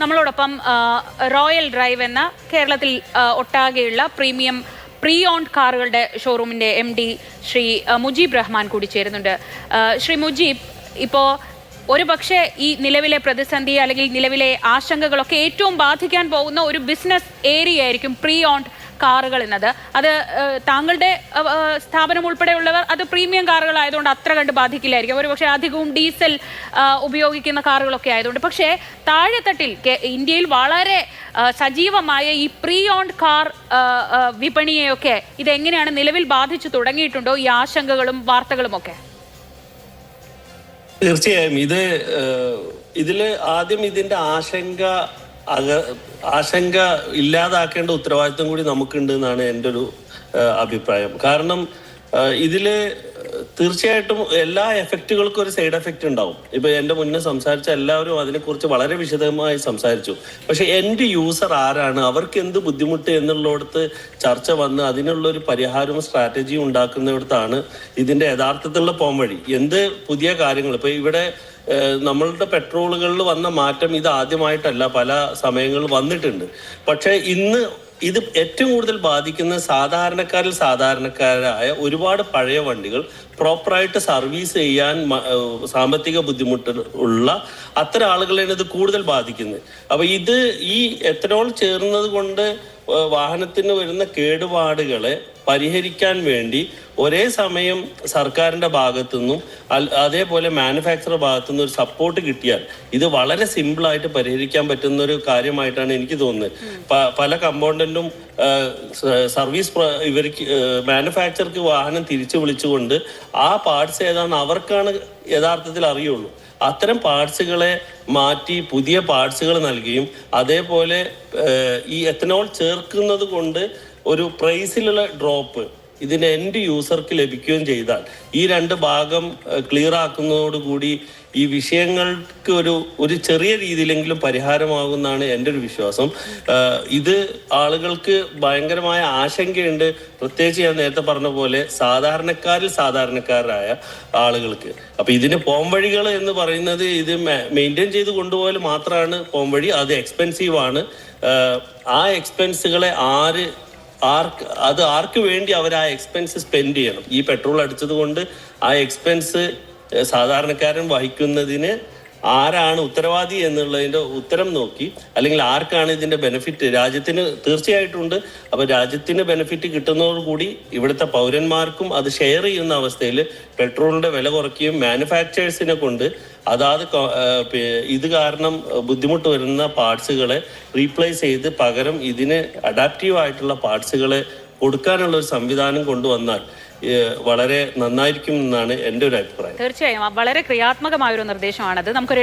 നമ്മളോടൊപ്പം royal drive എന്ന കേരളത്തിൽ ഒട്ടാകെയുള്ള പ്രീമിയം പ്രീ ഓൺഡ് കാറുകളുടെ ഷോറൂമിൻ്റെ MD ശ്രീ മുജീബ് റഹ്മാൻ കൂടി ചേരുന്നുണ്ട്. ശ്രീ മുജീബ്, ഇപ്പോൾ ഒരു പക്ഷേ ഈ നിലവിലെ പ്രതിസന്ധി അല്ലെങ്കിൽ നിലവിലെ ആശങ്കകളൊക്കെ ഏറ്റവും ബാധിക്കാൻ പോകുന്ന ഒരു ബിസിനസ് ഏരിയ ആയിരിക്കും പ്രീ ഓൺഡ് കാറുകൾ എന്നത്. അത് താങ്കളുടെ സ്ഥാപനം ഉൾപ്പെടെയുള്ളവർ അത് പ്രീമിയം കാറുകളായതുകൊണ്ട് അത്ര കണ്ട് ബാധിക്കില്ലായിരിക്കും. ഒരു പക്ഷേ അധികവും ഡീസൽ ഉപയോഗിക്കുന്ന കാറുകളൊക്കെ ആയതുകൊണ്ട്. പക്ഷേ താഴെത്തട്ടിൽ ഇന്ത്യയിൽ വളരെ സജീവമായ ഈ പ്രീ ഓൺഡ് കാർ വിപണിയെയൊക്കെ ഇതെങ്ങനെയാണ് നിലവിൽ ബാധിച്ചു തുടങ്ങിയിട്ടുണ്ടോ, ഈ ആശങ്കകളും വാർത്തകളും ഒക്കെ? തീർച്ചയായും ഇതില് ആദ്യം ഇതിന്റെ ആശങ്ക ഇല്ലാതാക്കേണ്ട ഉത്തരവാദിത്വം കൂടി നമുക്കുണ്ട് എന്നാണ് എൻ്റെ ഒരു അഭിപ്രായം. കാരണം ഇതില് തീർച്ചയായിട്ടും എല്ലാ എഫക്റ്റുകൾക്കും ഒരു സൈഡ് എഫക്റ്റ് ഉണ്ടാവും. ഇപ്പൊ എൻ്റെ മുന്നേ സംസാരിച്ച എല്ലാവരും അതിനെക്കുറിച്ച് വളരെ വിശദമായി സംസാരിച്ചു. പക്ഷെ എൻ്റെ യൂസർ ആരാണ്, അവർക്ക് എന്ത് ബുദ്ധിമുട്ട് എന്നുള്ളിടത്ത് ചർച്ച വന്ന് അതിനുള്ളൊരു പരിഹാരവും സ്ട്രാറ്റജിയും ഉണ്ടാക്കുന്നിടത്താണ് ഇതിൻ്റെ യഥാർത്ഥത്തിലുള്ള പോംവഴി. എന്ത് പുതിയ കാര്യങ്ങൾ ഇപ്പൊ ഇവിടെ നമ്മളുടെ പെട്രോളുകളിൽ വന്ന മാറ്റം ഇത് ആദ്യമായിട്ടല്ല, പല സമയങ്ങളിൽ വന്നിട്ടുണ്ട്. പക്ഷെ ഇന്ന് ഇത് ഏറ്റവും കൂടുതൽ ബാധിക്കുന്ന സാധാരണക്കാരായ ഒരുപാട് പഴയ വണ്ടികൾ പ്രോപ്പറായിട്ട് സർവീസ് ചെയ്യാൻ സാമ്പത്തിക ബുദ്ധിമുട്ട് ഉള്ള അത്തരം ആളുകളെയാണ് ഇത് കൂടുതൽ ബാധിക്കുന്നത്. അപ്പൊ ഈ എത്തനോൾ ചേർന്നത് കൊണ്ട് വാഹനത്തിന് വരുന്ന കേടുപാടുകളെ പരിഹരിക്കാൻ വേണ്ടി ഒരേ സമയം സർക്കാരിൻ്റെ ഭാഗത്തുനിന്നും അതേപോലെ മാനുഫാക്ചർ ഭാഗത്തുനിന്നും ഒരു സപ്പോർട്ട് കിട്ടിയാൽ ഇത് വളരെ സിമ്പിളായിട്ട് പരിഹരിക്കാൻ പറ്റുന്ന ഒരു കാര്യമായിട്ടാണ് എനിക്ക് തോന്നുന്നത്. പല കമ്പോണന്റും സർവീസ് ഇവർക്ക് മാനുഫാക്ചർക്ക് വാഹനം തിരിച്ചു വിളിച്ചുകൊണ്ട് ആ പാർട്സ് ഏതാണെന്ന് അവർക്കാണ് യഥാർത്ഥത്തിൽ അറിയുള്ളൂ. അത്തരം പാർട്സുകളെ മാറ്റി പുതിയ പാർട്സുകൾ നൽകുകയും അതേപോലെ ഈ എത്തനോൾ ചേർക്കുന്നത് കൊണ്ട് ഒരു പ്രൈസിലുള്ള ഡ്രോപ്പ് ഇതിന് എൻഡ് യൂസർക്ക് ലഭിക്കുകയും ചെയ്താൽ ഈ രണ്ട് ഭാഗം ക്ലിയർ ആക്കുന്നതോടുകൂടി ഈ വിഷയങ്ങൾക്ക് ഒരു ചെറിയ രീതിയിലെങ്കിലും പരിഹാരമാകുമെന്നാണ് എൻ്റെ ഒരു വിശ്വാസം. ഇത് ആളുകൾക്ക് ഭയങ്കരമായ ആശങ്കയുണ്ട്, പ്രത്യേകിച്ച് ഞാൻ നേരത്തെ പറഞ്ഞ പോലെ സാധാരണക്കാരായ ആളുകൾക്ക്. അപ്പൊ ഇതിന് പോംവഴികൾ എന്ന് പറയുന്നത് ഇത് മെയിൻറ്റെയിൻ ചെയ്ത് കൊണ്ടുപോയാൽ മാത്രമാണ് പോംവഴി. അത് എക്സ്പെൻസീവ് ആണ്. ആ എക്സ്പെൻസുകളെ ആർക്ക് വേണ്ടി അവർ ആ എക്സ്പെൻസ് സ്പെൻഡ് ചെയ്യണം? ഈ പെട്രോൾ അടിച്ചത് കൊണ്ട് ആ എക്സ്പെൻസ് സാധാരണക്കാരൻ വഹിക്കുന്നതിന് ആരാണ് ഉത്തരവാദി എന്നുള്ളതിൻ്റെ ഉത്തരം നോക്കി, അല്ലെങ്കിൽ ആർക്കാണ് ഇതിൻ്റെ ബെനിഫിറ്റ് രാജ്യത്തിന് തീർച്ചയായിട്ടും ഉണ്ട്. അപ്പോൾ രാജ്യത്തിന് ബെനിഫിറ്റ് കിട്ടുന്നതോടുകൂടി ഇവിടുത്തെ പൗരന്മാർക്കും അത് ഷെയർ ചെയ്യുന്ന അവസ്ഥയിൽ പെട്രോളിൻ്റെ വില കുറയ്ക്കുകയും മാനുഫാക്ചേഴ്സിനെ കൊണ്ട് ഇത് കാരണം ബുദ്ധിമുട്ട് വരുന്ന പാർട്സുകളെ റീപ്ലേസ് ചെയ്ത് പകരം ഇതിന് അഡാപ്റ്റീവ് ആയിട്ടുള്ള പാർട്സുകളെ കൊടുക്കാനുള്ള ഒരു സംവിധാനം കൊണ്ടുവന്നാൽ വളരെ നന്നായിരിക്കും എന്നാണ് എൻ്റെ ഒരു അഭിപ്രായം. തീർച്ചയായും വളരെ ക്രിയാത്മകമായ ഒരു നിർദ്ദേശമാണത്. നമുക്കൊരു